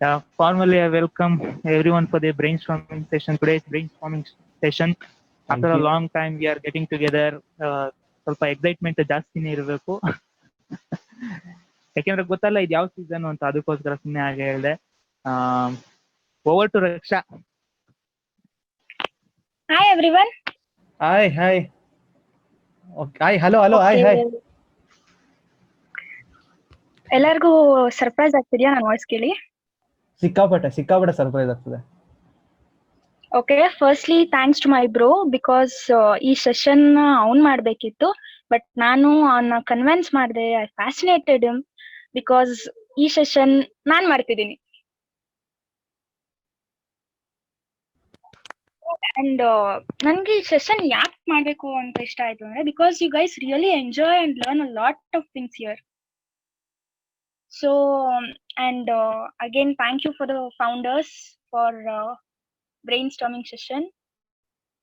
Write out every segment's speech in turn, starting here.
Formally, I welcome everyone for the brainstorming session. Today's brainstorming session. After a long time, we are getting together. ಸ್ವಲ್ಪ excitement ಜಾಸ್ತಿನೇ ಇರಬೇಕು. ಯಾಕೆಂದ್ರೆ ಗೊತ್ತಲ್ಲ ಇದು ಯಾವ ಸೀಸನ್ ಅಂತ, ಅದಕ್ಕೋಸ್ಕರ ಸುಮ್ಮನೆ ಹಾಗೆ ಹೇಳಿದೆ. Over to Raksha. Hi everyone. Hi. Okay. Hello. Hi. ಎಲ್ಲರಿಗೂ ಸರ್ಪ್ರೈಸ್ ಆಗ್ತಿದ್ಯಾ ನನ್ನ ವಾಯ್ಸ್ ಕೇಳಿ? ಸಿಕ್ಕಾಪಟ್ಟೆ ಸರ್ಪ್ರೈಸ್ ಆಗ್ತದೆ. Okay, firstly thanks to my bro, because ಈ ಸೆಷನ್ ಅವ್ನ್ ಮಾಡ್ಬೇಕಿತ್ತು, ಬಟ್ ನಾನು ಅವನ್ನ ಕನ್ವಿನ್ಸ್ ಮಾಡಿದೆ. ಐ ಫ್ಯಾಸಿನೇಟೆಡ್ ಹಿಮ್ ಬಿಕಾಸ್ ಈ ಸೆಷನ್ ನಾನ್ ಮಾಡ್ತಿದ್ದೀನಿ. ಅಂಡ್ ನನ್ಗೆ ಈ ಸೆಷನ್ ಯಾಕೆ ಮಾಡ್ಬೇಕು ಅಂತ ಇಷ್ಟ ಆಯ್ತು ಅಂದ್ರೆ, because you guys really enjoy and learn a lot of things here. So, and again, thank you for the founders for brainstorming session.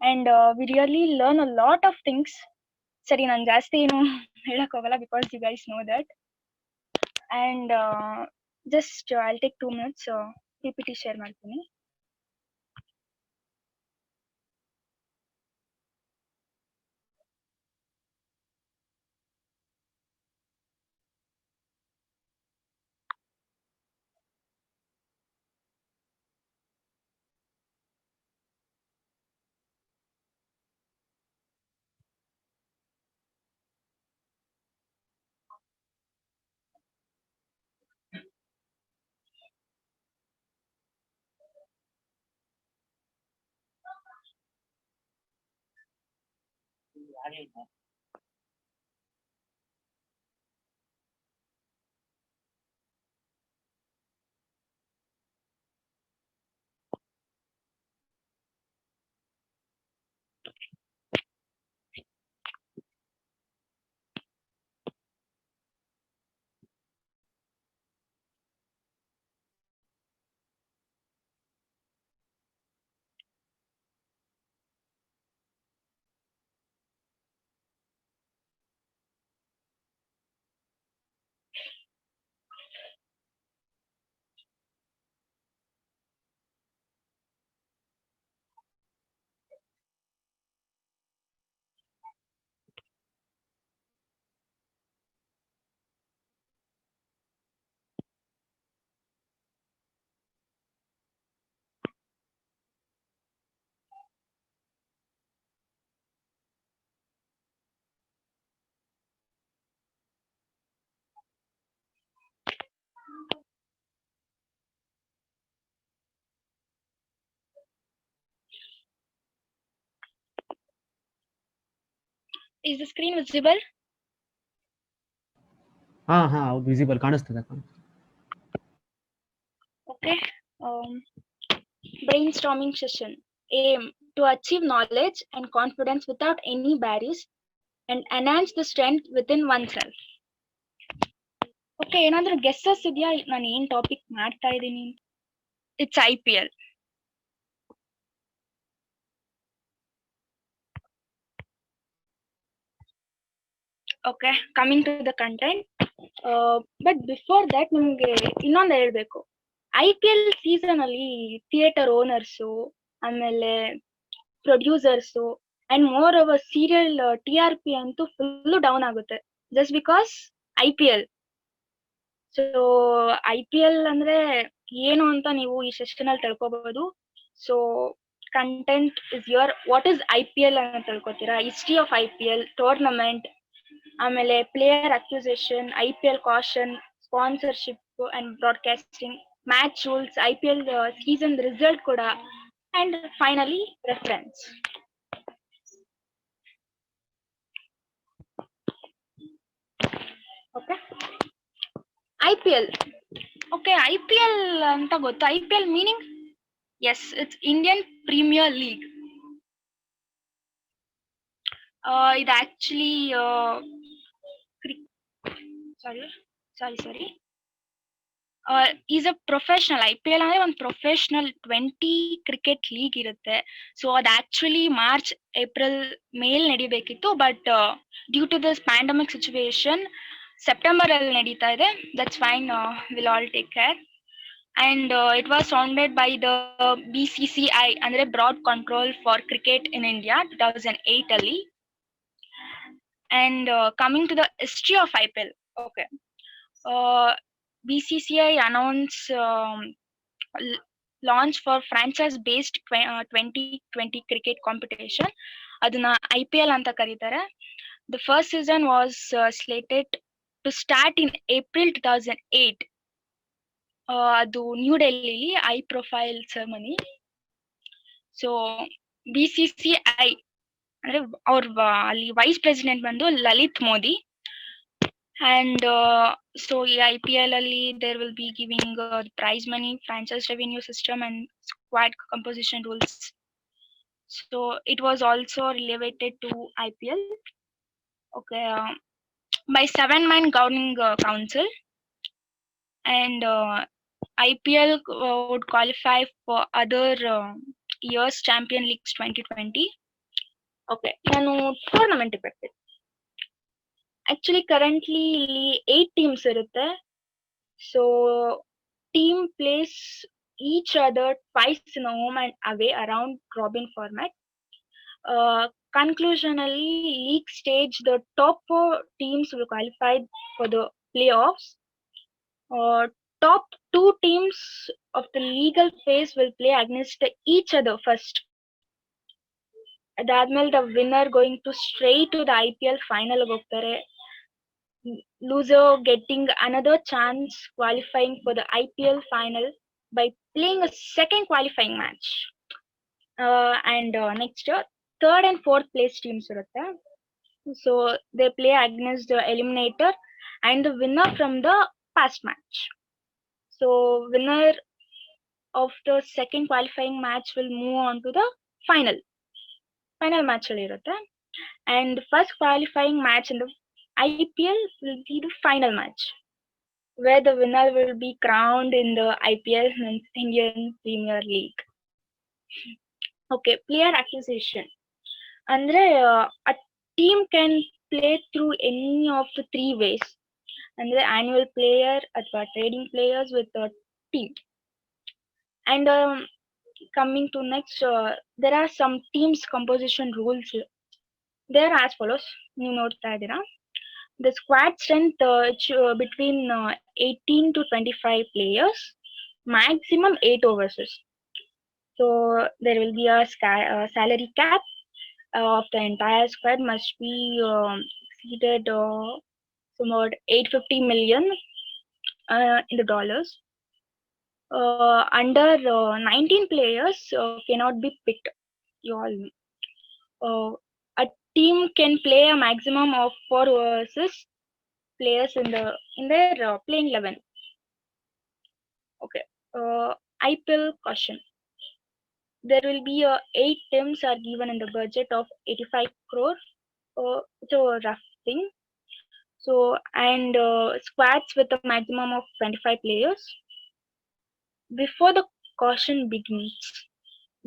And we really learn a lot of things. Sorry, nan jaasti enu helak hogala because you guys know that. And just I'll take 2 minutes PPT share ಮಾಡ್ತೀನಿ. Is the screen visible? ಹೌದು, visible ಕಾಣಿಸ್ತದೆ. Okay. Brainstorming session. Aim to achieve knowledge and confidence without any barriers and enhance the strength within oneself. Okay, ಏನಾದ್ರೂ guesses ಇದೆಯಾ ನಾನು ಏನ್ topic ಮಾಡ್ತಾ ಇದ್ದೀನಿ? It's IPL. Okay, coming to the content. But before that, ನಿಮ್ಗೆ ಇನ್ನೊಂದು ಹೇಳ್ಬೇಕು. IPL season ಅಲ್ಲಿ ಥಿಯೇಟರ್ ಓನರ್ಸು, ಆಮೇಲೆ producers and more over serial TRP ಅಂತೂ ಫುಲ್ ಡೌನ್ ಆಗುತ್ತೆ, just because IPL. So IPL ಅಂದ್ರೆ ಏನು ಅಂತ ನೀವು ಈ ಸೆಷನ್ ಅಲ್ಲಿ ತಿಳ್ಕೊಬಹುದು. So content is your what is IPL ಅಂತ ತಿಳ್ಕೊತೀರಾ, ಹಿಸ್ಟ್ರಿ ಆಫ್ IPL, ಟೂರ್ನಮೆಂಟ್, ಆಮೇಲೆ player acquisition, IPL caution, sponsorship and broadcasting, match rules, IPL season result ಕೂಡ, and finally reference. Okay, IPL. Okay, IPL ಅಂತ ಗೊತ್ತು. IPL meaning? S, it's Indian Premier League. ಇದು actually sorry is a professional. IPL ಅಂದ್ರೆ ಒಂದು professional 20 cricket league ಇರುತ್ತೆ. So ಅದು actually March April ಮೇಲ್ ನಡಿಬೇಕಿತ್ತು, but due to this pandemic situation September ಅಲ್ಲಿ ನಡೀತಾ ಇದೆ. That's fine, will all take care. and it was founded by the BCCI, ಅಂದ್ರೆ Broad Control for Cricket in India, 2008 ಅಲ್ಲಿ. And coming to the history of IPL, okay, BCCI announced launch for franchise-based 2020 cricket competition. ಅದನ್ನ IPL ಅಂತ ಕರೀತಾರೆ. The first season was slated to start in April 2008. ಅದು new ಡೆಲ್ಲಿಲಿ high profile ceremony. So BCCI ಅಂದ್ರೆ ಅವ್ರ ಅಲ್ಲಿ vice president ಬಂದು Lalit Modi. And so IPL ಅಲ್ಲಿ there will be giving prize money, franchise revenue system and squad composition rules. So it was also related to IPL. Okay, by 7-man governing council, and IPL would qualify for other years Champion Leagues 2020. Okay, ನಾನು tournament ಬರ್ತೀನಿ. Actually currently ಇಲ್ಲಿ 8 teams ಇರುತ್ತೆ. So team place each other twice in a home and away around robin format. Conclusion ಅಲ್ಲಿ league stage, the top 4 teams will qualify for the playoffs. Top 2 teams of the legal phase will play against each other first. ಅದಾದ್ಮೇಲೆ the winner going to straight to the IPL final ಹೋಗ್ತಾರೆ. Loser getting another chance qualifying for the IPL final by playing a second qualifying match. And next year, 3rd and 4th place teams irutte. So they play against the eliminator and the winner from the past match. So winner of the second qualifying match will move on to the final match ಅಲ್ಲಿ ಇರುತ್ತೆ. And the first qualifying match in the IPL will be the final match, where the winner will be crowned in the IPL, Indian Premier League. Okay, player acquisition. Andre a team can play through any of the 3 ways. Andre annual player athwa trading players with a team. And coming to next, there are some teams composition rules. They are as follows. You ನೋಡ್ತಾ ಇದ್ದೀರಾ. The squad strength between 18 to 25 players, maximum 8 overseas. So there will be a salary cap of the entire squad must be exceeded somewhat 850 million in the dollars. Under 19 players cannot be picked. You all know. A team can play a maximum of 4 overseas players in their playing 11. Okay, IPL caution. There will be 8 teams are given in the budget of 85 crore. It's a rough thing. So and squads with a maximum of 25 players. Before the caution begins,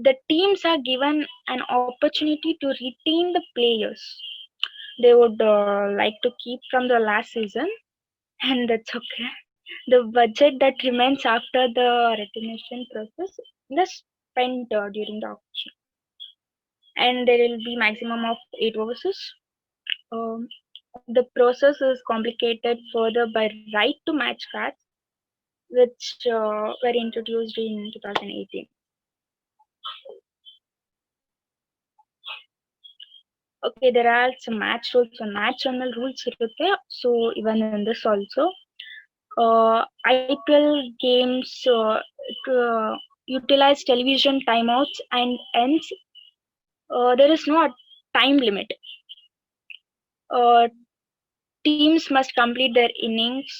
the teams are given an opportunity to retain the players they would like to keep from the last season, and that's okay. The budget that remains after the retention process is spent during the auction, and there will be maximum of 8 overseas. The process is complicated further by right to match cards, which were introduced in 2018. Okay, there are some match rules and match journal rules irutte. So even in this also, IPL games utilize television timeouts and ends. There is no time limit. Teams must complete their innings,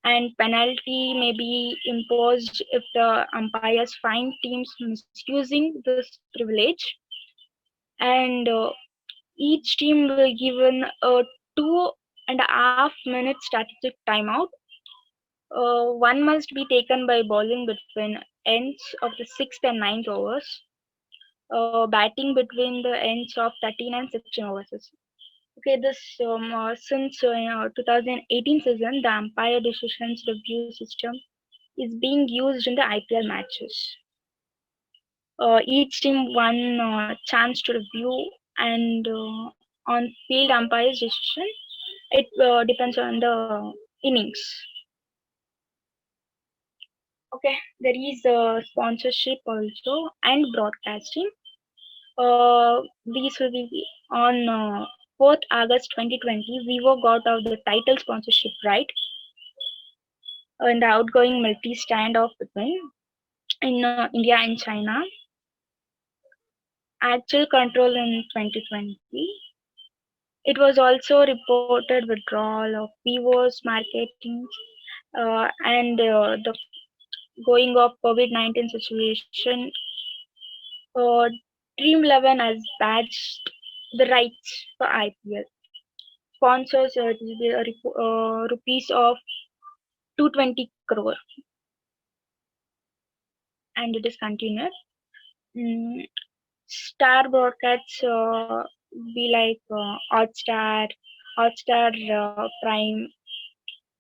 and penalty may be imposed if the umpires find teams misusing this privilege. And each team will be given a 2.5 minute strategic timeout. One must be taken by bowling between ends of the 6th and 9th overs, batting between the ends of 13 and 16 overs. Okay, this since 2018 season, the umpire decisions review system is being used in the IPL matches. Each team won chance to review and on field umpire's decision. It depends on the innings. Okay, there is sponsorship also and broadcasting. These will be on 4th August 2020. Vivo got out the title sponsorship right in the outgoing multi-standoff between in India and China. Actual control in 2020. It was also reported withdrawal of Vivo's marketing and the going of COVID-19 situation. Dream 11 has badged the rights for IPL. Sponsors it will be rupees of 220 crore, and it is continued. Star broadcasts be like Hotstar Prime.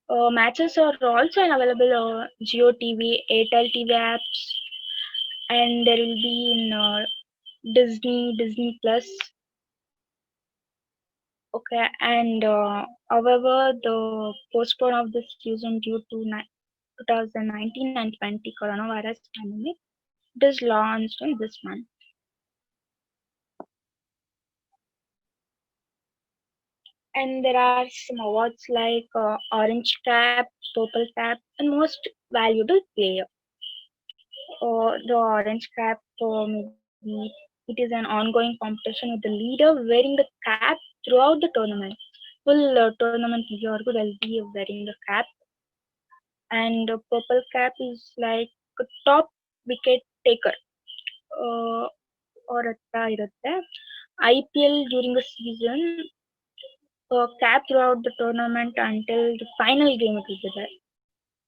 Matches are also available on Jio TV, Airtel TV apps, and there will be in Disney Plus. Okay, and however, the postpone of this season due to 2019 and 20 coronavirus pandemic, it is launched in this month. And there are some awards like Orange Cap, Purple Cap, and Most Valuable Player. The Orange Cap, maybe it is an ongoing competition with the leader wearing the cap throughout the tournament. Full tournament they'll be wearing the cap. And Purple Cap is like a top wicket taker. Or IPL during the season, cap throughout the tournament until the final game it will be there.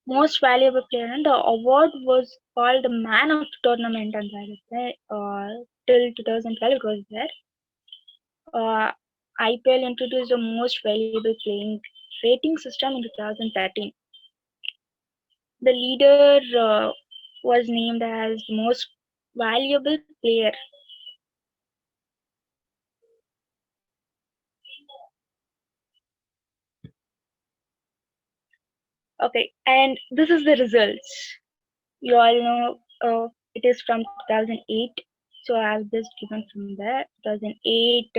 Most valuable player, and the award was called the man of the tournament and till 2012 it was there. IPL introduced the most valuable playing rating system in 2013. The leader was named as most valuable player. Okay, and this is the results. You all know it is from 2008. So I've just given from there 2008,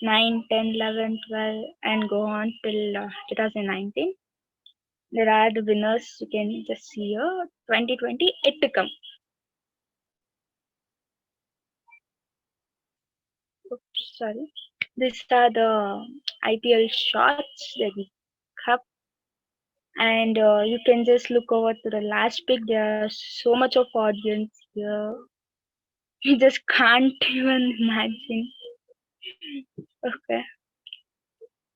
9, 10, 11, 12, and go on till 2019. There are the winners. You can just see here. 2020 yet to come. Oops, sorry. These are the IPL shots that we have. And you can just look over to the last pic. There's so much of audience here. You just can't even imagine. Okay.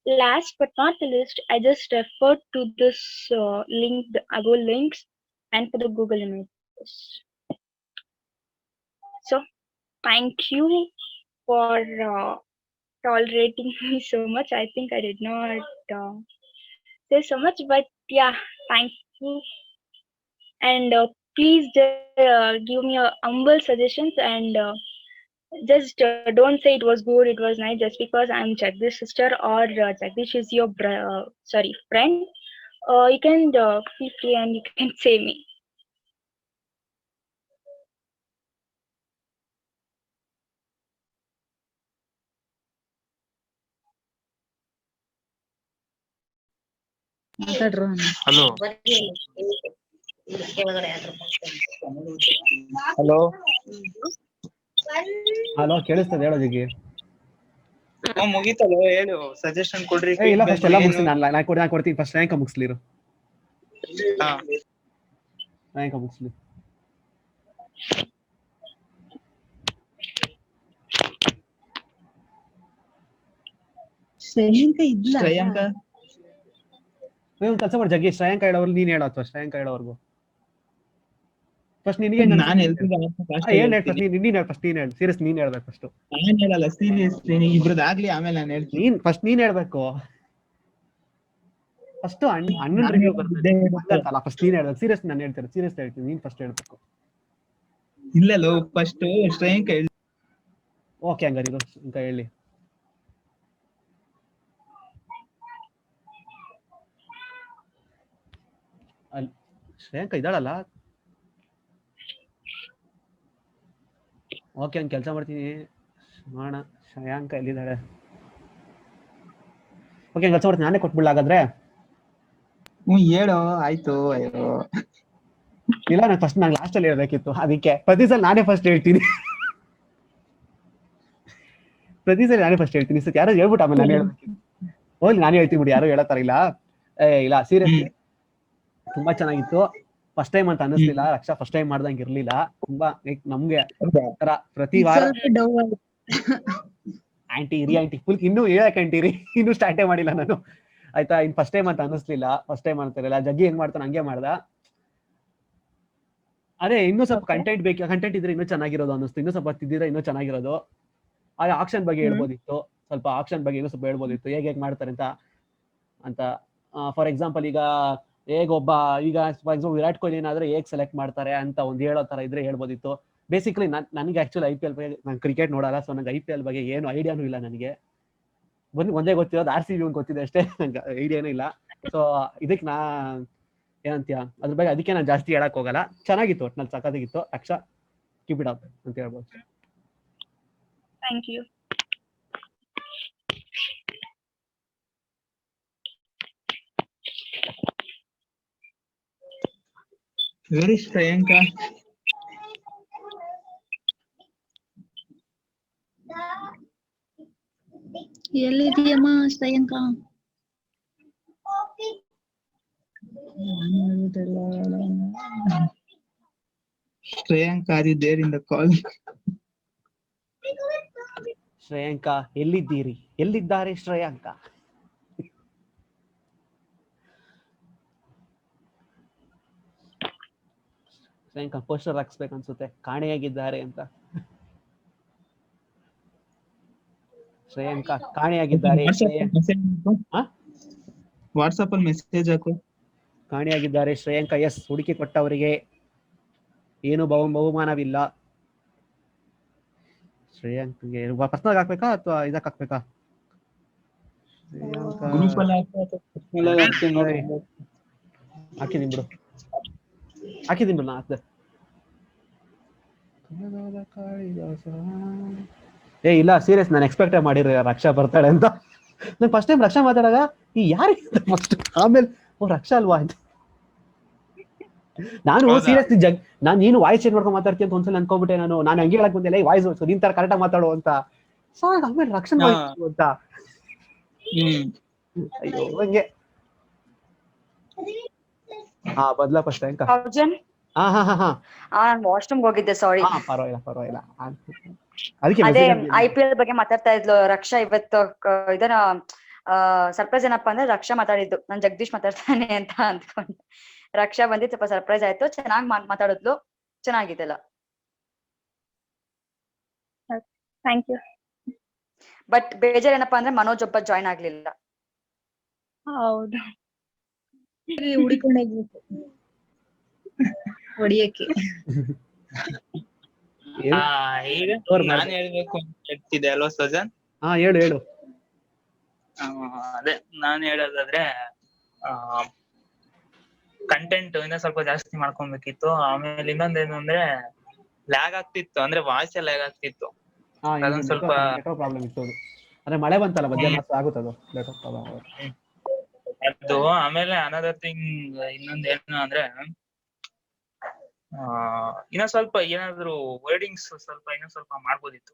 Last but not the least, I just referred to this link, the above links, and for the Google Images. So, thank you for tolerating me so much. I think I did not say so much, but yeah, thank you. And please give me a humble suggestions and just don't say it was good, it was nice just because I'm Jagdish's sister or Jagdish is your friend. You can feel free and you can say me. Hello hello hello ಕೇಳಿಸ್ತದೆ ಹೇಳೋ ಜಿಗಿ. ಮುಗೀತಲ್ಲ ಹೇಳು, suggestion ಕೊಡ್ರಿ. ಇಲ್ಲ first ಎಲ್ಲ ಮುಗಿಸಿ ನಾನು ಕೊಡ್ತೀನಿ. ಫಸ್ಟ್ ರ್ಯಾಂಕ್ ಮುಗಿಸ್ಲಿರು. ರ್ಯಾಂಕ್ ಮುಗಿಸ್ಲಿ. ಶ್ರೇಯಾಂಕ ಒಂದು ಕೆಲಸ ಮಾಡಿ ಜಗ್ಗಿ, ಶ್ರೇಯಾಂಕ ಹೇಳೋರು ನೀನ್ ಹೇಳೋ ಅಥವಾ ಶ್ರೇಯಾಂಕ ಹೇಳೋರ್ಗು ಫಸ್ಟ್ ನಿನಗೆ ನಾನು ಸೀರಿಯಸ್ ನೀನ್ ಹೇಳ್ಬೇಕು ಫಸ್ಟ್. ನಾನು ಹೇಳಲ್ಲ ಸೀರಿಯಸ್, ಇಬ್ರದಾಗ್ಲಿ ಆಮೇಲೆ ನಾನು ಹೇಳ್ತೀನಿ. ನೀನ್ ಫಸ್ಟ್ ನೀನ್ ಹೇಳ್ಬೇಕು. ಫಸ್ಟ್ ಅಣ್ಣನ ರಿವ್ಯೂ ಬರ್ತದೆ ಅಂತಲ್ಲ, ಫಸ್ಟ್ ನೀನ್ ಹೇಳ್ಬೇಕು. ಸೀರಿಯಸ್ ನಾನು ಹೇಳ್ತೀನಿ, ಸೀರಿಯಸ್ ಹೇಳ್ತೀನಿ, ನೀನ್ ಫಸ್ಟ್ ಹೇಳ್ಬೇಕು. ಇಲ್ಲ ಫಸ್ಟ್ ಶ್ರೇಯಾಂಕ ಹೇಳಿ. ಓಕೆ ಹಂಗಾರೆ ಇದು ಅಂತ ಹೇಳಿ. ಅಲ್ಲಿ ಶ್ರೇಯಾಂಕ ಇದ್ದಾಳಲ್ಲ. ಓಕೆ ಹಂಗೆ ಕೆಲಸ ಮಾಡ್ತೀನಿ ಮಾಡೋಣ. ಶ್ರೇಯಾಂಕ ಎಲ್ಲಿದ್ದಾಳೆ? ಓಕೆ ಕೆಲಸ ಮಾಡ್ತೀನಿ, ನಾನೇ ಕೊಟ್ಬಿಡ್ಲ ಹಾಗಾದ್ರೆ. ಹೇಳೋ ಆಯ್ತು. ಅಯ್ಯೋ ಇಲ್ಲ ನಾನು ಫಸ್ಟ್ ನಂಗೆ ಲಾಸ್ಟಲ್ಲಿ ಹೇಳ್ಬೇಕಿತ್ತು, ಅದಕ್ಕೆ ಪ್ರತಿ ಸಲ ನಾನೇ ಫಸ್ಟ್ ಹೇಳ್ತೀನಿ. ಪ್ರತಿ ಸಲ ನಾನೇ ಫಸ್ಟ್ ಹೇಳ್ತೀನಿ. ಸರ್ ಯಾರೋ ಹೇಳ್ಬಿಟ್ಟು ಆಮೇಲೆ ನಾನು ಹೇಳ್ಬೇಕಿತ್ತು. ಹೋಗ್ಲಿ ನಾನೇ ಹೇಳ್ತೀನಿ ಬಿಡಿ, ಯಾರು ಹೇಳತ್ತಾರ ಇಲ್ಲ. ಇಲ್ಲ ಸೀರಿಯಸ್ಲಿ ತುಂಬಾ ಚೆನ್ನಾಗಿತ್ತು. ಫಸ್ಟ್ ಟೈಮ್ ಅಂತ ಅನಿಸ್ಲಿಲ್ಲ. ರಕ್ಷಾ ಫಸ್ಟ್ ಟೈಮ್ ಮಾಡ್ದಂಗೆ ಇರ್ಲಿಲ್ಲ. ತುಂಬಾ ನಮ್ಗೆ ಪ್ರತಿ ವಾರ ಆಂಟಿ ಇರಿ ಆಂಟಿ ಫುಲ್ ಇನ್ನೂ ಹೇಳಕ್ ಆಂಟಿ ಇರಿ, ಇನ್ನೂ ಸ್ಟಾರ್ಟೇ ಮಾಡಿಲ್ಲ ನಾನು ಆಯ್ತಾ. ಇನ್ ಫಸ್ಟ್ ಟೈಮ್ ಅಂತ ಅನಿಸ್ಲಿಲ್ಲ. First time ಅಂತಿರಲಿಲ್ಲ. ಜಗ್ಗಿ ಹೆಂಗ್ ಮಾಡ್ತಾನೆ ಹಂಗೆ ಮಾಡ್ದ. ಅದೇ ಇನ್ನೂ ಸ್ವಲ್ಪ ಕಂಟೆಂಟ್ ಬೇಕು, ಕಂಟೆಂಟ್ ಇದ್ರೆ ಇನ್ನೂ ಚೆನ್ನಾಗಿರೋದು ಅನ್ನಿಸ್ತು. ಇನ್ನೂ ಸ್ವಲ್ಪ ತಿದ್ದಿದ್ರೆ ಇನ್ನೂ ಚೆನ್ನಾಗಿರೋದು. ಅದೇ ಆಕ್ಷನ್ ಬಗ್ಗೆ ಹೇಳ್ಬೋದಿತ್ತು, ಸ್ವಲ್ಪ ಆಕ್ಷನ್ ಬಗ್ಗೆ ಇನ್ನೂ ಸ್ವಲ್ಪ ಹೇಳ್ಬೋದಿತ್ತು, ಹೇಗೆ ಮಾಡ್ತಾರೆ ಅಂತ. ಫಾರ್ ಎಕ್ಸಾಂಪಲ್ ಈಗ ಹೇಗೊಬ್ಬ ಈಗ ಫಾರ್ ಎಕ್ಸಾಂಪಲ್ ವಿರಾಟ್ ಕೊಹ್ಲಿ ಏನಾದ್ರೆ ಹೇಗೆ ಸೆಲೆಕ್ಟ್ ಮಾಡ್ತಾರೆ ಅಂತ ಒಂದು ಹೇಳೋ ತರ ಇದ್ರೆ ಹೇಳ್ಬೋದಿತ್ತು. ಬೇಸಿಕಲಿ ನನಗೆ ಆಕ್ಚುಲಿ IPL ಬಗ್ಗೆ, ನಾನು ಕ್ರಿಕೆಟ್ ನೋಡಲ್ಲ, ಸೊ ನಂಗೆ IPL ಬಗ್ಗೆ ಏನು ಐಡಿಯಾನು ಇಲ್ಲ. ನನಗೆ ಒಂದೇ ಗೊತ್ತಿರೋದು RCB ಗೊತ್ತಿದೆ ಅಷ್ಟೇ, ನಂಗೆ ಐಡಿಯಾನೂ ಇಲ್ಲ. ಸೊ ಇದಕ್ಕೆ ಏನಂತೀಯ ಅದ್ರ ಬಗ್ಗೆ, ಅದಕ್ಕೆ ನಾನು ಜಾಸ್ತಿ ಹೇಳಕ್ ಹೋಗಲ್ಲ. ಚೆನ್ನಾಗಿತ್ತು, ಒಟ್ನಲ್ಲಿ ಸಖತ್ತಾಗಿತ್ತು. ರಕ್ಷಾ ಕೀಪ್ ಇಟ್ ಅಪ್ ಅಂತ ಹೇಳ್ಬೋದು. Thank you. ವೆರಿ ಶ್ರೇಯಾಂಕ. ಎಲ್ಲಿದೆಯಮ್ಮ Shreyanka? Shreyanka are you there in the call? Shreyanka ಎಲ್ಲಿದ್ದೀರಿ? ಎಲ್ಲಿದ್ದಾರೆ ಶ್ರೇಯಾಂಕ? ಶ್ರೇಯಾಂಕ ಪೋಸ್ಟರ್ ಹಾಕ್ಸ್ಬೇಕನ್ಸುತ್ತೆ, ಕಾಣೆಯಾಗಿದ್ದಾರೆ ಅಂತ. ಶ್ರೇಯಾಂಕ ಕಾಣೆಯಾಗಿದ್ದಾರೆ. ವಾಟ್ಸಪ್ ಅಲ್ಲಿ ಮೆಸೇಜ್ ಹಾಕು. ಕಾಣೆಯಾಗಿದ್ದಾರೆ ಶ್ರೇಯಾಂಕ. ಎಸ್, ಹುಡುಕಿ ಕೊಟ್ಟವರಿಗೆ ಏನು ಬಹುಮಾನವಿಲ್ಲ. ಶ್ರೇಯಾಂಕ್ಗೆ ಪರ್ಸನಲ್ ಹಾಕ್ಬೇಕಾ ಅಥವಾ ಇದಕ್ಕೆ ಹಾಕ್ಬೇಕಾ? ಗ್ರೂಪ್ ಅಲ್ಲಿ ಹಾಕಿದೀನಿ ಬಿಡು, ಹಾಕಿದೀನಿ ಬಿಡು. ನಾ ಇಲ್ಲ ಸೀರಿಯಸ್, ನಾನು ಎಕ್ಸ್ಪೆಕ್ಟ್ ಮಾಡಿರಿ ರಕ್ಷಾ ಬರ್ತಾಳೆ ಅಂತ. ನಾನು ಫಸ್ಟ್ ಟೈಮ್ ರಕ್ಷಾ ಮಾತಾಡಾಗ ಈ ಯಾರಿಗೆ ಫಸ್ಟ್, ಆಮೇಲೆ ರಕ್ಷಾ ಅಲ್ವಾ ಅಂತ ನಾನು ಸೀರಿಯಸ್ಲಿ ನಾನು ನೀನು ವಾಯ್ಸ್ ಚೇಂಜ್ ಮಾಡ್ಕೊಂಡು ಮಾತಾಡ್ತೀನಿ ಅಂತ ಒಂದ್ಸಲ ಅನ್ಕೊಂಡ್ಬಿಟ್ಟೆ. ನಾನು ಹಂಗೆ ಹೇಳಕ್ ಬಂದಿಲ್ಲ, ವಾಯ್ಸ್ ನಿನ್ ತರ ಕರೆಕ್ಟಾಗಿ ಮಾತಾಡೋ ಅಂತ. ಸೊ ಆಮೇಲೆ ರಕ್ಷಣಾ ಅಂತ ಅಯ್ಯೋ ಹಂಗೆ. ಬದ್ಲಾ ಫಸ್ಟ್ ಟೈಮ್ ನಾನು ವಾಶ್ರೂಮ್ ಹೋಗಿದ್ದೆ, ಸಾರಿ. ಪರವಾಗಿಲ್ಲ. ಅದೇ IPL ಬಗ್ಗೆ ಮಾತಾಡ್ತಾ ಇದ್ಲು ರಕ್ಷಾ. ಇವತ್ತು ಇದನ್ನ ಸರ್ಪ್ರೈಸ್ ಏನಪ್ಪಾ ಅಂದ್ರೆ ರಕ್ಷಾ ಮಾತಾಡಿದ್ದು, ನಾನ್ ಜಗದೀಶ್ ಮಾತಾಡ್ತಾನೆ ಅಂತ ಅಂದ್ಕೊಂಡೆ. ರಕ್ಷಾ ಬಂದಿದ್ದು ಸ್ವಲ್ಪ ಸರ್ಪ್ರೈಸ್ ಆಯ್ತು. ಚೆನ್ನಾಗಿ ಮಾತಾಡಿದ್ಲು, ಚೆನ್ನಾಗಿದ್ದಲ್ಲ. Thank you. ಬಟ್ ಬೇಜಾರ್ ಏನಪ್ಪಾ ಅಂದ್ರೆ ಮನೋಜ್ ಒಬ್ಬ ಜಾಯ್ನ್ ಆಗ್ಲಿಲ್ಲ. ಹೌದು, ಹುಡಿಕೊಂಡೋಗ್ಬೇಕು ಹೊಡಿಯಕ್ಕೆ. ಈಗ ನಾನು ಹೇಳ್ಬೇಕು ಅಂತ ಹೇಳ್ತಿದ್ದೆ ಅಲ್ವಾ ಸಜನ್? ಹೇಳು. ಅದೇ ನಾನು ಹೇಳೋದಾದ್ರೆ ಕಂಟೆಂಟ್ ಇನ್ನೂ ಸ್ವಲ್ಪ ಜಾಸ್ತಿ ಮಾಡ್ಕೊಬೇಕಿತ್ತು. ಆಮೇಲೆ ಇನ್ನೊಂದೇನು ಅಂದ್ರೆ ಲ್ಯಾಗ್ ಆಗ್ತಿತ್ತು, ಅಂದ್ರೆ ವಾಯ್ಸ್ ಲ್ಯಾಗ್ ಆಗ್ತಿತ್ತು. ಅದೊಂದು ಸ್ವಲ್ಪ ಪ್ರಾಬ್ಲಮ್ ಇತ್ತು. ಅಂದ್ರೆ ಮಳೆ ಬಂತಲ್ಲ ಮಧ್ಯಾಹ್ನ, ಆಗುತ್ತದು ಅದು. ಆಮೇಲೆ ಅನದರ್ ಥಿಂಗ್ ಇನ್ನೊಂದ್ ಏನು ಅಂದ್ರೆ ಇನ್ನೂ ಸ್ವಲ್ಪ ಏನಾದ್ರು ವರ್ಡಿಂಗ್ಸ್ ಸ್ವಲ್ಪ ಇನ್ನೂ ಸ್ವಲ್ಪ ಮಾಡ್ಬೋದಿತ್ತು,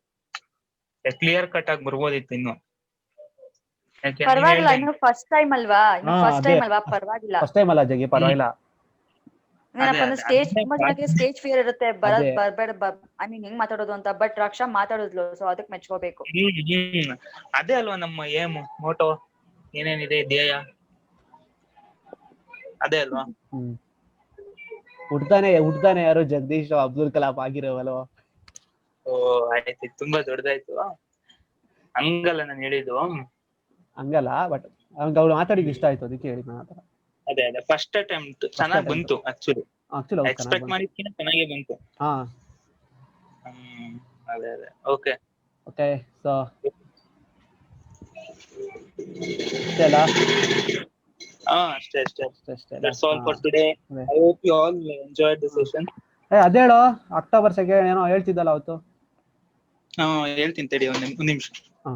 ಕ್ಲಿಯರ್ ಕಟ್ ಆಗಿ ಬರ್ಬೋದಿತ್ತು ಇನ್ನು. ಪರವಾಗಿಲ್ಲ, ಇನ್ನು ಫಸ್ಟ್ ಟೈಮ್ ಅಲ್ವಾ, ಪರವಾಗಿಲ್ಲ. ಫಸ್ಟ್ ಟೈಮ್ ಅಲ್ಲ ಜಗಿ, ಪರವಾಗಿಲ್ಲ. ಏನಪ್ಪಾ ಅಂದ್ರೆ ಸ್ಟೇಜ್ ತುಂಬಾ ಜನಕ್ಕೆ ಸ್ಟೇಜ್ ಫಿಯರ್ ಇರುತ್ತೆ, ಬರ್ಬೇಡ ಐ ಮೀನ್ ಹೆಂಗ್ ಮಾತಾಡೋದು ಅಂತ. ಬಟ್ ರಕ್ಷಾ ಮಾತಾಡಿದ್ಲು, ಸೊ ಅದಕ್ಕೆ ಮೆಚ್ಕೋಬೇಕು. ಅದೇ ಅಲ್ವಾ ನಮ್ಮ ಏಮ್, ಮೋಟೋ ಏನೇನಿದೆ, ಧ್ಯೇಯ ಅದೇ ಅಲ್ವಾ. ಹುಡ್ತಾನೆ ಯಾರು ಜಗದೀಶ್ ಅಬ್ದುಲ್ ಕಲಾಂ ಆಗಿರೋವಲ್ವ. ಓ ಆಯ್ತು, ತುಂಬಾ ದೊಡ್ಡದಾಯ್ತು. ಹಂಗಲ್ಲ ನಾನು ಹೇಳಿದ್ದು, ಹಂಗಲ್ಲ. ಬಟ್ ಅವ್ರು ಮಾತಾಡಿದ್ ಇಷ್ಟ ಆಯ್ತು, ಅದಕ್ಕೆ ಹೇಳಿ ನಾನು ಆ ಥರ. ಅದೇ ಫಸ್ಟ್ ಅಟೆಂಪ್ಟ್ ಚೆನ್ನಾಗಿ attempt. ಬಂತು ಆಕ್ಚುಲಿ, ಆಕ್ಚುಲಿ ಅವ್ರು ಎಕ್ಸ್ಪೆಕ್ಟ್ ಮಾಡಿದ್ಕಿಂತ ಚೆನ್ನಾಗೇ ಬಂತು. ಹಾ ಅದೇ ಓಕೆ ಓಕೆ. ಸೊ ಅಲ್ಲ ಅಷ್ಟೇ ಅಷ್ಟೇ. that's all for today. I hope you all enjoyed the session. ಅದೇಳೋ ಅಕ್ಟೋಬರ್ 2 ಏನೋ ಹೇಳ್ತಿದ್ದಲ್ಲ ಅವತ್ತು. ಹೇಳ್ತೀನಿ ತಡಿ ಒಂದ್ ನಿಮಿಷ. ಹಾ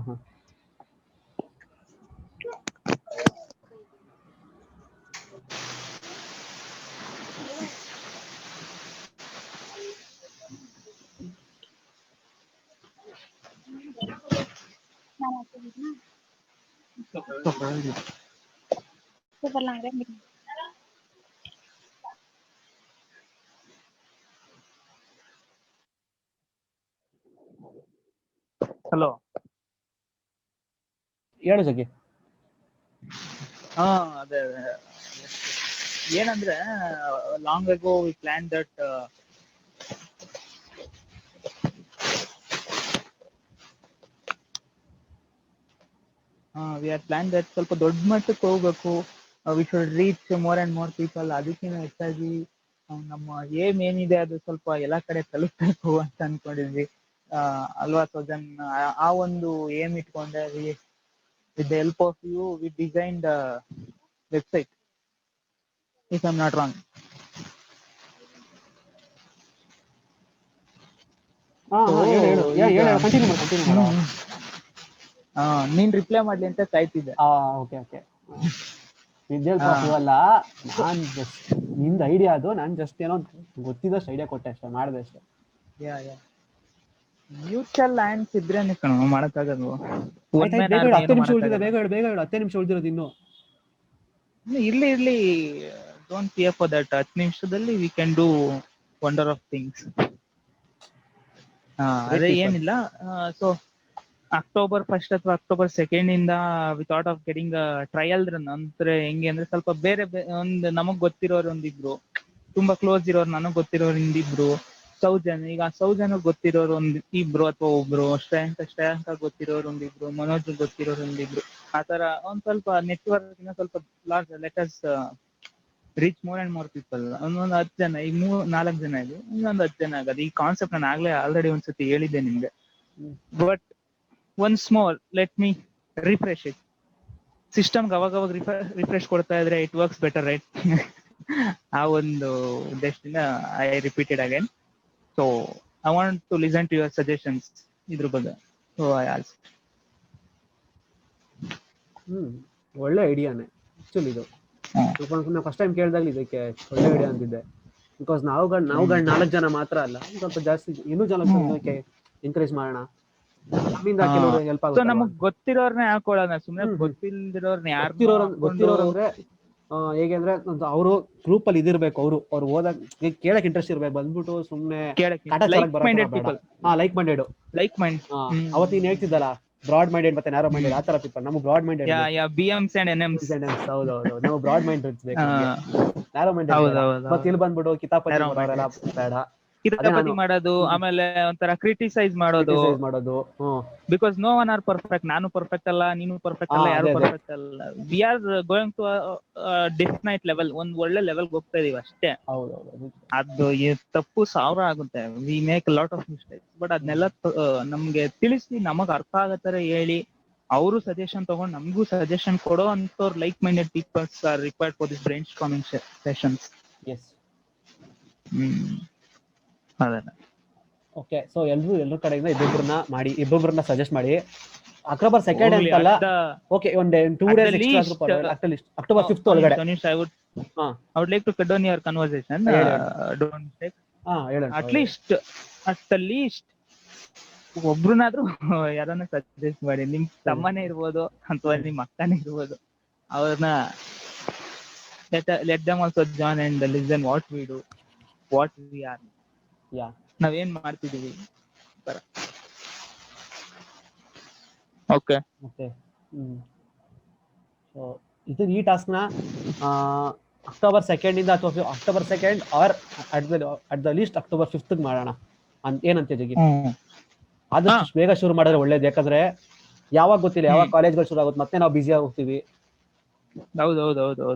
ಹಲೋ, ಹೇಳು ಜಗ್ಗಿ. ಅದೇ ಏನಂದ್ರೆ long ago we plan that we are plan that ಸ್ವಲ್ಪ ದೊಡ್ಡ ಮಟ್ಟಕ್ಕೆ ಹೋಗ್ಬೇಕು, we should reach more and more people. ಅದಕ್ಕಿಂತ ಹೆಚ್ಚಾಗಿ ನಮ್ಮ ಏಮ್ ಏನಿದೆ ಅದು ಸ್ವಲ್ಪ ಎಲ್ಲಾ ಕಡೆ ತಲುಪಬೇಕು ಅಂತ ಅನ್ಕೊಂಡಿದ್ವಿ ಅಲ್ವಾ ಸೋಜನ್? ಆ ಒಂದು ಏಮ್ ಇಟ್ಕೊಂಡೆ with the help of you we designed a website, if I'm not wrong. ಹೇಳು ಕಂಟಿನ್ಯೂ ಮಾಡು. ನೀನ್ ರಿಪ್ಲೈ ಮಾಡ್ಲಿ ಅಂತ ಕಾಯ್ತಿದ್ದೆ. ಓಕೆ ವಿದ್ಯಾರ್ಥಿವಲ್ಲ, ನಾನ್ ಜಸ್ಟ್ ನಿಂದ ಐಡಿಯಾ ಅದು, ನಾನ್ ಜಸ್ಟ್ ಏನೋ ಗೊತ್ತಿದ್ದಷ್ಟು ಐಡಿಯಾ ಕೊಟ್ಟೆ ಅಷ್ಟೇ, ಮಾಡಿದೆ ಅಷ್ಟೇ. ಮ್ಯೂಚುವಲ್ ಲ್ಯಾಂಡ್ಸ್ ಇದ್ರೇನೆ ಕಣೋ ಮಾಡಕ್ಕಾಗಲ್ವ? 10 ನಿಮಿಷ ಉಳಿದಿದೆ, ಬೇಗ ಹೇಳು. 10 ನಿಮಿಷ ಉಳಿದಿರೋದು ಇನ್ನು. ಇರ್ಲಿ, ಡೋಂಟ್ ಫಿಯರ್ ಫಾರ್ ದಟ್. 10 ನಿಮಿಷದಲ್ಲಿ we can do wonder of things. ಅದೇ ಏನಿಲ್ಲ. ಸೊ ಅಕ್ಟೋಬರ್ 1 ಅಥವಾ ಅಕ್ಟೋಬರ್ 2 ಇಂದ we thought of getting trial run. ಅಂದ್ರೆ ಹೆಂಗೆ ಅಂದ್ರೆ ಸ್ವಲ್ಪ ಬೇರೆ ಒಂದು ನಮಗ್ ಗೊತ್ತಿರೋರು ಒಂದಿಬ್ರು, ತುಂಬಾ ಕ್ಲೋಸ್ ಇರೋರು, ನನಗ್ ಗೊತ್ತಿರೋರು ಇಂದಿಬ್ರು, ಈಗ ಸೌಜನ್ ಗೊತ್ತಿರೋರು ಇಬ್ರು ಅಥವಾ ಒಬ್ರು, ಶ್ರೇಯಾಂಕ ಗೊತ್ತಿರೋರು ಒಂದಿಬ್ರು, ಮನೋಜ್ ಗೊತ್ತಿರೋರು ಒಂದಿಬ್ರು, ಆತರ ಒಂದ್ ಸ್ವಲ್ಪ ನೆಟ್ವರ್ಕ್ ಸ್ವಲ್ಪ large. Let us reach more and more people. ಒಂದೊಂದು 10 ಜನ, ಈಗ 4 ಜನ ಇದೆ, ಇನ್ನೊಂದು 10 ಜನ ಆಗೋದು. ಈ ಕಾನ್ಸೆಪ್ಟ್ ನಾನು ಆಲ್ರೆಡಿ ಒಂದ್ಸತಿ ಹೇಳಿದ್ದೆ ನಿಮ್ಗೆ. But once more let me refresh it. ಸಿಸ್ಟಮ್ಗೆ ಅವಾಗ ರಿಫ್ರೆಶ್ ಕೊಡ್ತಾ ಇದ್ರೆ ಇಟ್ ವರ್ಕ್ಸ್ ಬೆಟರ್, ರೈಟ್? ಆ ಒಂದು ಉದ್ದೇಶದಿಂದ I repeated again. So I want to listen to your suggestions ಇದ್ರ ಬಗ್ಗೆ. ಸೊ ಐ ಆಲ್ಸೋ ಒಳ್ಳೆ ಐಡಿಯಾನೆ ಆಕ್ಚುಲಿ ಇದು. ಫಸ್ಟ್ ಟೈಮ್ ಕೇಳಿದಾಗ ಇದಕ್ಕೆ ಒಳ್ಳೆ ಐಡಿಯಾ ಅಂತಿದ್ದೆ. ಬಿಕಾಸ್ ನಾವುಗಳು 4 ಜನ ಮಾತ್ರ ಅಲ್ಲ, ಸ್ವಲ್ಪ ಜಾಸ್ತಿ ಇನ್ನೂ ಜನಕ್ಕೆ ಎನ್ಕರೇಜ್ ಮಾಡೋಣ. ನಮ್ಮಿಂದ ಕೆಲವರು ಹೆಲ್ಪ್ ಆಗುತ್ತೆ. ನಮಗ್ ಗೊತ್ತಿರೋರ್ನ ಹಾಕೊಳ್ಳೋಣ, ಸುಮ್ಮನೆ ಗೊತ್ತಿಲ್ದಿರೋರ್ನ ಗೊತ್ತಿರೋರಂದ್ರೆ ಹೇಗೆ ಅಂದ್ರೆ ಅವರು ಗ್ರೂಪ್ ಅಲ್ಲಿ ಇದಿರ್ಬೇಕು, ಅವ್ರು ಓದಕ್ ಕೇಳಕ್ ಇಂಟ್ರೆಸ್ಟ್ ಇರ್ಬೇಕು, ಬಂದ್ಬಿಟ್ಟು ಸುಮ್ನೆ ಲೈಕ್ ಮೈಂಡೆಡ್. ಅವತ್ತಿನ ಹೇಳ್ತಿದ್ದಲ್ಲ ಬ್ರಾಡ್ ಮೈಂಡೆಡ್ ಮತ್ತೆ ನ್ಯಾರೋ ಮೈಂಡೆಡ್, ಆ ತರ ಪೀಪಲ್. ನಮ್ಗೆ ಬ್ರಾಡ್ ಮೈಂಡೆಡ್, ಹೌದೌದು, ನಾವು ಬ್ರಾಡ್ ಮೈಂಡ್ ಇರ್ಬೇಕು, ನ್ಯಾರೋ ಮೈಂಡೆಡ್. ಮತ್ತೆ ಇಲ್ಲಿ ಬಂದ್ಬಿಟ್ಟು ಕಿತಾಪತಿ ಬೇಡ, ಕಿತಾಪತಿ ಮಾಡೋದು, ಆಮೇಲೆ ಒಂಥರ ಕ್ರಿಟಿಸೈಸ್ ಮಾಡೋದು. Because no one are perfect. ನಾನು ಪರ್ಫೆಕ್ಟ್ ಅಲ್ಲ, ನೀನು ಪರ್ಫೆಕ್ಟ್ ಅಲ್ಲ, ಯಾರು ಪರ್ಫೆಕ್ಟ್ ಅಲ್ಲ. We are going to definite level, ಒಂದ್ ಒಳ್ಳೆ ಲೆವೆಲ್ ಹೋಗ್ತಾ ಇದೀವಿ ಅಷ್ಟೇ. ಅದು ತಪ್ಪು 1000 ಆಗುತ್ತೆ. We make lot of mistakes. But ಅದನ್ನೆಲ್ಲ ನಮ್ಗೆ ತಿಳಿಸಿ, ನಮಗ್ ಅರ್ಥ ಆಗೋ ತರ ಹೇಳಿ, ಅವರು ಸಜೆಷನ್ ತಗೊಂಡು ನಮಗೂ ಸಜೆಷನ್ ಕೊಡೋ ಅಂತವ್ರು like minded peoples are required for this brain storming sessions. ಅದೇ ಓಕೆ. ಸೊ ಎಲ್ಲರೂ ಕಡೆಯಿಂದ ಇಬ್ಬೊಬ್ಬರನ್ನ ಸಜೆಸ್ಟ್ ಮಾಡಿ. ಅಕ್ಟೋಬರ್ 2 ಅಂತಲ್ಲ, ಓಕೆ, ಒಂದ್ 2 ಡೇಸ್ ಎಕ್ಸ್ಟ್ರಾ, ಅಕ್ಟೋಬರ್ 5 ಒಳಗಡೆ. I would like to cut down your conversation. Don't take. At least ಒಬ್ರನ್ನಾದ್ರೂ ಯಾರನ್ನ ಸಜೆಸ್ಟ್ ಮಾಡಿ. ನಿಮ್ ತಮ್ಮನೇ ಇರ್ಬೋದು ಅಥವಾ ನಿಮ್ ಅಕ್ಕನೇ ಇರ್ಬೋದು, ಅವ್ರನ್ನ let them also join and listen what we do, what we are. ನಾವೇನ್ ಮಾಡ್ತಿದೀವಿ. ಓಕೆ. ಸೊ ಈ ಟಾಸ್ಕ್ ನ ಅಕ್ಟೋಬರ್ 2 ಇಂದ ಅಥವಾ October 2 or at the least October 5 ಮಾಡೋಣ. ಏನಂತ ಜಗಿ? ಆದಷ್ಟು ಬೇಗ ಶುರು ಮಾಡಿದ್ರೆ ಒಳ್ಳೇದು. ಯಾಕಂದ್ರೆ ಯಾವಾಗ ಗೊತ್ತಿಲ್ಲ, ಯಾವಾಗ ಕಾಲೇಜ್ಗಳು ಶುರು ಆಗುತ್ತೆ, ಮತ್ತೆ ನಾವು ಬಿಸಿ ಆಗೋಗ್ತೀವಿ. ಹೌದು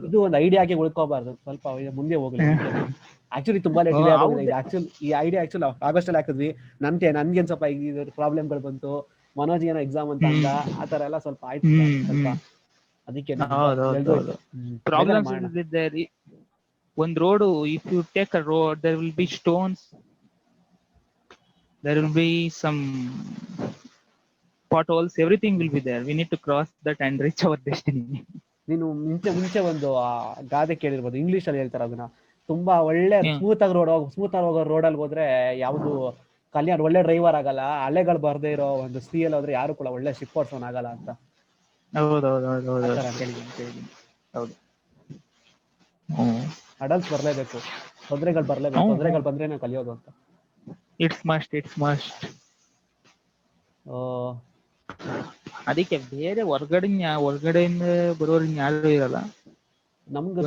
ಇದು ಒಂದು ಐಡಿಯಾಗೆ ಉಳ್ಕೋಬಾರ್ದು, ಸ್ವಲ್ಪ ಮುಂದೆ ಹೋಗ್ಲಿ. ಆಕ್ಚುಲಿ ತುಂಬಾ ಡಿಲೇ ಆಗೋಗಿದೆ ಇದು. ಈ ಐಡಿಯಾ ಆಕ್ಚುಲಿ ಆಗಸ್ಟ್ ಅಲ್ಲಿ ಹಾಕಿದ್ವಿ. ನನ್ಗೇನ್ ಸ್ವಲ್ಪ ಇದು ಪ್ರಾಬ್ಲಮ್ಗಳು ಬಂತು, ಮನೋಜ್ ಏನೋ ಎಕ್ಸಾಮ್ ಅಂತ ಅಂದ, ಆ ತರ ಎಲ್ಲ ಸ್ವಲ್ಪ ಆಯ್ತು ಸ್ವಲ್ಪ. ಅದಕ್ಕೆ ಹೌದು ಪ್ರಾಬ್ಲಮ್ಸ್ ಇದ್ದಾರೆ. ಒಂದ್ road, if you take a road, there will be stones, there will be some potholes, everything will be there. We need to cross that and reach our destiny. ನೀನು ಮುಂಚೆ ಒಂದು ಗಾದೆ ಕೇಳಿರ್ಬೋದು, ಇಂಗ್ಲಿಷ್ ಅಲ್ಲಿ ಹೇಳ್ತಾರೆ ಅದನ್ನ. ತುಂಬಾ ಒಳ್ಳೆ ಸ್ಮೂತ್ ಆಗಿ ಹೋಗೋ ರೋಡಲ್ಲಿ ಹೋದ್ರೆ ಯಾವ್ದು ಕಲ್ಯಾಣ ಒಳ್ಳೆ ಡ್ರೈವರ್ ಆಗಲ್ಲ, ಅಲೆಗಳು ಬರ್ದೇ ಇರೋ ಒಂದು ಸ್ತ್ರೀಯಲ್ಲಿ ಹೋದ್ರೆ ಯಾರು ಕೂಡ ಒಳ್ಳೆ ಶಿಪ್ ಓಡಿಸೋನ್ ಆಗಲ್ಲ ಅಂತ. ಹೌದು. ಅಡಲ್ಸ್ ಬರ್ಲೇಬೇಕು, ತೊಂದರೆಗಳು ಬರ್ಲೇಬೇಕು, ತೊಂದರೆಗಳು ಬಂದ್ರೆ ನಾವು ಕಲಿಯೋದು ಅಂತ. It's must. ಅದಕ್ಕೆ ಬೇರೆ ಹೊರಗಡೆಯಿಂದ ಬರೋರು ಯಾರು ಇರಲ್ಲ, ನಮ್ಗೆ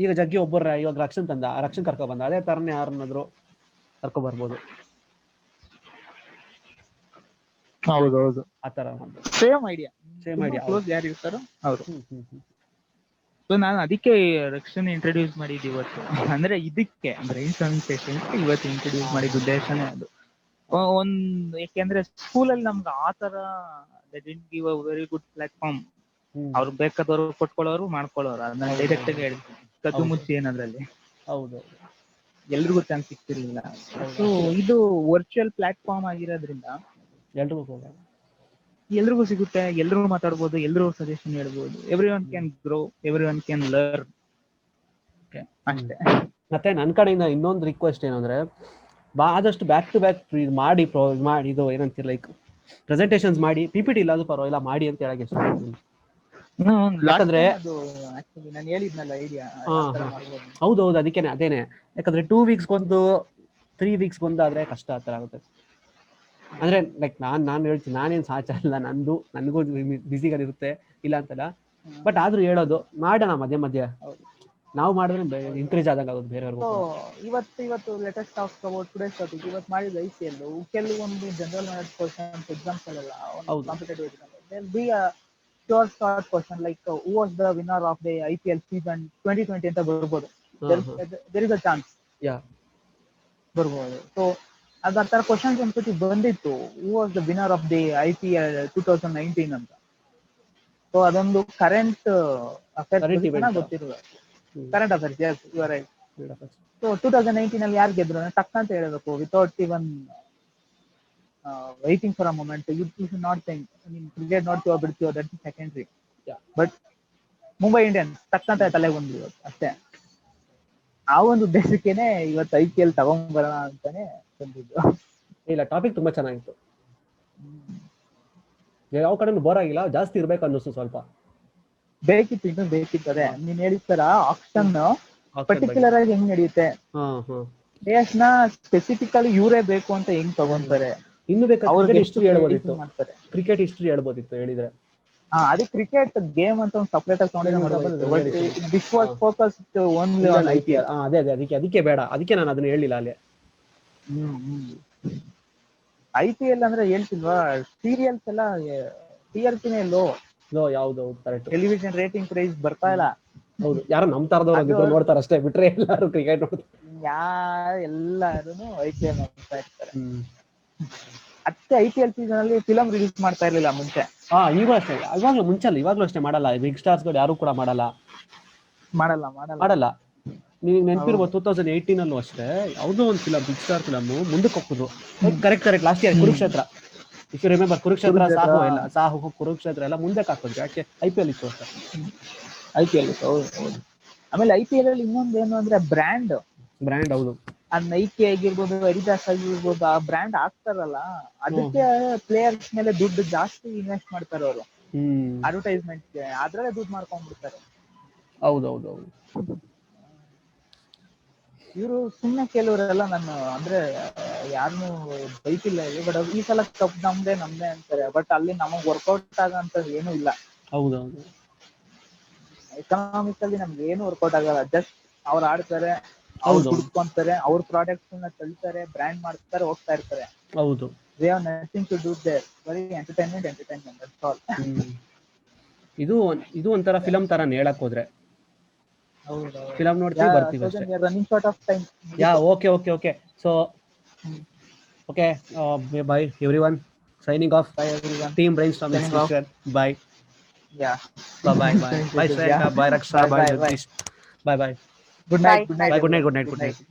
ಈಗ ಜಗ್ಗಿ ಒಬ್ಬರ ಇವಾಗ ರಕ್ಷಣ್ ಕರ್ಕೊ ಬಂದ, ಅದೇ ತರನೇ ಯಾರನ್ನಾದ್ರು ಕರ್ಕೊ ಬರ್ಬೋದು. ಹೌದು ಆತರ ಸೇಮ್ ಐಡಿಯಾ ಯಾರು ಇರ್ತಾರೋ ಅವರು. ಸೊ ನಾನು ಅದಕ್ಕೆ ರಕ್ಷಣೆ ಇಂಟ್ರೊಡ್ಯೂಸ್ ಮಾಡಿದ್ದು ಇವತ್ತು. ಅಂದ್ರೆ ಇದಕ್ಕೆ ಬ್ರೈನ್ ಸೆಷನ್ ಇವತ್ತು ಇಂಟ್ರೊಡ್ಯೂಸ್ ಮಾಡಿದ ಉದ್ದೇಶನೇ ಅದು. ಯಾಕೆಂದ್ರೆ ಸ್ಕೂಲಲ್ಲಿ ನಮ್ಗೆ ಆತರ they didn't give a very good platform. ಅವ್ರು ಬೇಕಾದವರು ಕೊಟ್ಕೊಳ್ಳೋರು ಮಾಡ್ಕೊಳ್ಳೋರು, ಅದನ್ನ ಡೈರೆಕ್ಟ್ ಆಗಿ ಹೇಳ್ತೀನಿ, ಕದ್ದು ಮುಚ್ಚಿ ಏನದ್ರಲ್ಲಿ. ಹೌದು, ಎಲ್ರಿಗೂ ಚಾನ್ಸ್ ಸಿಗ್ತಿರ್ಲಿಲ್ಲ. ಸೊ ಇದು ವರ್ಚುವಲ್ ಪ್ಲಾಟ್ಫಾರ್ಮ್ ಆಗಿರೋದ್ರಿಂದ ಎಲ್ರಿಗೂ ಸಿಗುತ್ತೆ, ಎಲ್ರೂ ಮಾತಾಡ್ಬೋದು, ಎಲ್ರೂ ಸಜೆಷನ್ ಹೇಳ್ಬೋದು. ಎವ್ರಿಒನ್ ಕ್ಯಾನ್ ಗ್ರೋ, ಎವ್ರಿಒನ್ ಕ್ಯಾನ್ ಲರ್ನ್. ಅಷ್ಟೇ. ಮತ್ತೆ ನನ್ನ ಕಡೆಯಿಂದ ಇನ್ನೊಂದು ರಿಕ್ವೆಸ್ಟ್ ಏನಂದ್ರೆ, ಆದಷ್ಟು ಬ್ಯಾಕ್ ಟು ಬ್ಯಾಕ್ ಮಾಡಿ ಇದು ಏನಂತೀರ, ಲೈಕ್ ಪ್ರೆಸೆಂಟೇಷನ್ಸ್ ಮಾಡಿ, PPT ಇಲ್ಲಾದ್ರೂ ಪರವಾಗಿಲ್ಲ ಮಾಡಿ ಅಂತ ಹೇಳಕ್ಕೆ ಇಷ್ಟಪಡ್ತೀನಿ. ಯಾಕಂದ್ರೆ ನಾನು ಹೇಳಿದ್ನಲ್ಲ ಐಡಿಯಾ. ಹೌದು, ಅದೇನೆ. ಯಾಕಂದ್ರೆ 2 ವೀಕ್ಸ್ಗೊಂದು 3 ವೀಕ್ಸ್ಗೊಂದು ಆದ್ರೆ ಕಷ್ಟ ಆತರ ಆಗುತ್ತೆ. ಅಂದ್ರೆ ಲೈಕ್ ನಾನು ಹೇಳ್ತೀನಿ, ನಾನೇನ್ ಸಾಚ ಅಲ್ಲ, ನನಗೂ ಬಿಸಿಗಳಿರುತ್ತೆ, ಇಲ್ಲ ಅಂತಲ್ಲ. ಬಟ್ ಆದ್ರೂ ಹೇಳೋದು ಮಾಡೋಣ ಮಧ್ಯೆ ನಾವು ಮಾಡಿದ್ರೆ ಇನ್ಕ್ರೀಸ್ ಆದಂಗೆ ಆಗೋದು ಬೇರೆಯವ್ರಿಗೂ. ಇವತ್ತು latest talk about today's topic. ಇವತ್ತು ಮಾಡಿದ IPL ಕೆಲವೊಂದು ಜನರಲ್ ನಾಲೆಡ್ಜ್ ಕ್ವೆಶ್ಚನ್ಸ್ ಎಕ್ಸಾಮ್ಸ್ ಅಲ್ಲ, competitive exam, there will be a pure short question like who was the winner of the IPL season 2020 ಅಂತ ಬರ್ಬೋದು. there is a chance ಬರ್ಬೋದು. So ಆ ತರ questions ಒಂದ್ಸತಿ ಬಂದಿತ್ತು, who was the winner of the IPL 2019 ಅಂತ. So ಅದೊಂದು current affairs ಗೊತ್ತಿರುವ current affairs. Yes, you are right. So 2019 ಅಲ್ಲಿ ಯಾರು ಗೆದ್ರು ಟಕ್ ಅಂತ ಹೇಳಬೇಕು, without even waiting for a moment. You should not think, cricket ನೋಡ್ತೀವೋ ಬಿಡ್ತೀವೋ, that's secondary. But Mumbai Indians ಟಕ್ ಅಂತ ತಲೆಗೆ ಬಂದ್ರು ಅಷ್ಟೇ. ಆ ಒಂದು ಉದ್ದೇಶಕ್ಕೇನೆ ಇವತ್ತು IPL ತಗೊಂಡ್ಬರೋಣ ಅಂತಾನೆ ಬಂದಿದ್ದು. ಇಲ್ಲ, ಟಾಪಿಕ್ ತುಂಬಾ ಚೆನ್ನಾಗಿತ್ತು, ಯಾವ ಕಡೆನೂ ಬೋರ್ ಆಗಿಲ್ಲ, ಜಾಸ್ತಿ ಇರ್ಬೇಕು ಅನ್ನಿಸ್ತು, ಸ್ವಲ್ಪ ಬೇಕಿತ್ತು. ಅದೇ ನೀನ್ ಹೇಳಿದ ತರ ಆಕ್ಷನ್ ಪರ್ಟಿಕ್ಯುಲರ್ ಆಗಿ ಹೆಂಗ್ ನಡೆಯುತ್ತೆ, ಪ್ಲೇಯರ್ಸ್ ನ ಸ್ಪೆಸಿಫಿಕಲಿ ಇವರೇ ಬೇಕು ಅಂತ ಹೆಂಗ್ ತಗೊಂತಾರೆ, ಇನ್ನು ಬೇಕಾದ್ರೆ ಹಿಸ್ಟ್ರಿ ಹೇಳ್ಬೋದಿತ್ತು ಹೇಳಿದ್ರೆ. ಅದು ಕ್ರಿಕೆಟ್ ಗೇಮ್ ಅಂತ ಒಂದು ಸಪರೇಟ್ ಆಗಿ ತಗೊಂಡಿದ್ರೆ this was focus only on IPL. ಅದಕ್ಕೆ ಬೇಡ, ಅದಕ್ಕೆ ನಾನು ಅದನ್ನ ಹೇಳಿಲ್ಲ ಅಲ್ಲಿ. IPL ಅಂದ್ರೆ ಹೇಳ್ತಿಲ್ವಾ, ಸೀರಿಯಲ್ಸ್ ಎಲ್ಲ TRPನೇ ಲೋ. ಯಾವ್ದು ಕರೆಕ್ಟ್, ಟೆಲಿವಿಷನ್ ರೇಟಿಂಗ್ ಪ್ರೈಸ್ ಬರ್ತಾ ಇಲ್ಲ. ಹೌದು, ಯಾರು ನಮ್ ತರದವ್ರು ನೋಡ್ತಾರೆ ಅಷ್ಟೇ, ಬಿಟ್ರೆ ಎಲ್ಲಾರು ಕ್ರಿಕೆಟ್ ನೋಡ್ತಾರೆ. ಎಲ್ಲಾರು IPL ನೋಡ್ತಾ ಇರ್ತಾರೆ. ಅಷ್ಟೇ IPL ಸೀಸನ್ ಅಲ್ಲಿ ಫಿಲಂ ರಿಲೀಸ್ ಮಾಡ್ತಾ ಇರ್ಲಿಲ್ಲ ಮುಂಚೆ. ಈಗಲೂ ಅಷ್ಟೇ, ಇವಾಗ್ಲೂ ಅಷ್ಟೇ ಮಾಡಲ್ಲ. ಬಿಗ್ ಸ್ಟಾರ್ಸ್ ಗಳು ಯಾರು ಕೂಡ ಮಾಡಲ್ಲ. ನಿಮಗೆ ನೆನಪಿರ್ಬೋದು 2018 ಅಲ್ಲೂ ಅಷ್ಟೇ ಯಾವುದೋ ಒಂದು ಫಿಲಂ, ಬಿಗ್ ಸ್ಟಾರ್ ಫಿಲಮ್ ಮುಂದಕ್ಕೆ ಹೋಗ್ತದೆ. Correct last year Kurukshetra, if you remember, Kurukshetra, ಸಾಹು ಕುರುಕ್ಷೇತ್ರ ಎಲ್ಲ ಮುಂದಕ್ಕೆ ಹಾಕೋದು, ಯಾಕೆ IPL ಇತ್ತು ಅಂತ. IPL ಇತ್ತು, ಹೌದು. ಆಮೇಲೆ IPL ಅಲ್ಲಿ ಇನ್ನೊಂದು ಏನು ಅಂದ್ರೆ ಬ್ರ್ಯಾಂಡ್. ಹೌದು, ಆ ನೈಕಿ ಆಗಿರ್ಬೋದು, ಅಡಿಡಾಸ್ ಆಗಿರ್ಬೋದು, ಆ ಬ್ರ್ಯಾಂಡ್ ಹಾಕ್ತಾರಲ್ಲ, ಅದಕ್ಕೆ ಪ್ಲೇಯರ್ಸ್ ಮೇಲೆ ದುಡ್ಡು ಜಾಸ್ತಿ ಇನ್ವೆಸ್ಟ್ ಮಾಡ್ತಾರೆ ಅವರು, ಅಡ್ವರ್ಟೈಸ್ಮೆಂಟ್ಗೆ. ಅದ್ರಲ್ಲೇ ದುಡ್ಡು ಮಾಡ್ಕೊಂಡ್ಬಿಡ್ತಾರೆ. ಹೌದೌದು. ಇವರು ಸುಮ್ಮನೆ ಕೆಲವರೆಲ್ಲ, ನಾನು ಅಂದ್ರೆ ಯಾರನ್ನು ಬೈತಿಲ್ಲ, ಬಟ್ ಈ ಸಲ ಕಪ್ ನಮ್ದೇ ಅಂತಾರೆ. ಬಟ್ ಅಲ್ಲಿ ನಮಗ್ ವರ್ಕೌಟ್ ಆಗಂತ ಏನು ಇಲ್ಲ. ಹೌದೌದು, ಎಕನಾಮಿಕಲಿ ನಮ್ಗೆ ಏನು ವರ್ಕೌಟ್ ಆಗಲ್ಲ. ಜಸ್ಟ್ ಅವ್ರು ಆಡ್ತಾರೆ, ಅವ್ರು ದುಡ್ಕೊಂತಾರೆ, ಅವ್ರ ಪ್ರಾಡಕ್ಟ್ಸ್ ತಳ್ತಾರೆ, ಬ್ರ್ಯಾಂಡ್ ಮಾಡ್ತಾರೆ, ಹೋಗ್ತಾ ಇರ್ತಾರೆ. ಹೌದು, we have nothing to do there. Very entertainment. That's all. ಇದು ಒಂಥರ ಫಿಲಂ ತರಾನೇ ಹೇಳಕ್ ಹೋದ್ರೆ. ಫಿಲಂ ನೋಡ್ತೀವಿ ಬರ್ತೀವಿ ಅಷ್ಟೇ. We are running short of time. Okay. So, okay. Bye everyone. Signing off. Bye everyone. Team Brainstorming Session. Bye. Yeah. Bye. Bye Shreya. Bye Raksha. Bye Jagdish. Bye. Good night. Bye. Good night.